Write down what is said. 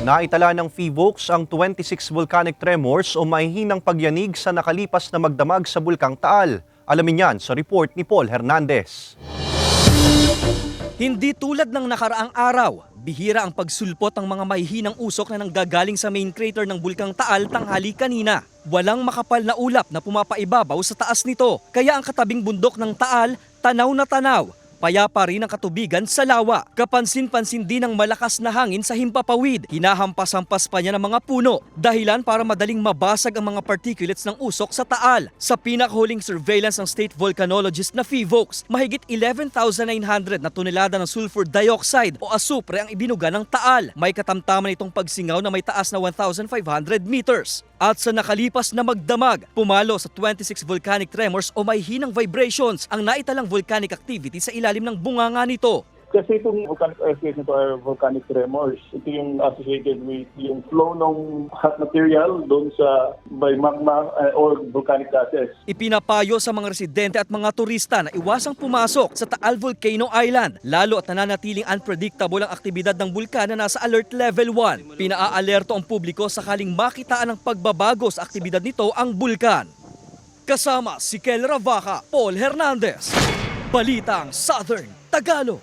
Naitala ng PHIVOLCS ang 26 volcanic tremors o mahihinang pagyanig sa nakalipas na magdamag sa Bulkang Taal. Alamin yan sa report ni Paul Hernandez. Hindi tulad ng nakaraang araw, bihira ang pagsulpot ng mga mahihinang usok na nanggagaling sa main crater ng Bulkang Taal tanghali kanina. Walang makapal na ulap na pumapaibabaw sa taas nito, kaya ang katabing bundok ng Taal, tanaw na tanaw. Payapa rin ang katubigan sa lawa. Kapansin-pansin din ang malakas na hangin sa himpapawid. Hinahampas-hampas pa niya ng mga puno. Dahilan para madaling mabasag ang mga particulates ng usok sa Taal. Sa pinakahuling surveillance ng state volcanologist na PHIVOLCS, mahigit 11,900 na tonelada ng sulfur dioxide o asupre ang ibinuga ng Taal. May katamtaman itong pagsingaw na may taas na 1,500 meters. At sa nakalipas na magdamag, pumalo sa 26 volcanic tremors o may hinang vibrations ang naitalang volcanic activity sa ilalim ng bunganga nito. Kasi itong volcanic earthquake nito are volcanic tremors. Ito yung associated with yung flow ng hot material doon sa by magma or volcanic gases. Ipinapayo sa mga residente at mga turista na iwasang pumasok sa Taal Volcano Island, lalo at nananatiling unpredictable ang aktibidad ng bulkan na nasa alert level 1. Pinaaalerto ang publiko sakaling makitaan ng pagbabago sa aktibidad nito ang bulkan. Kasama si Kel Ravaca, Paul Hernandez, Balitang Southern Tagalog.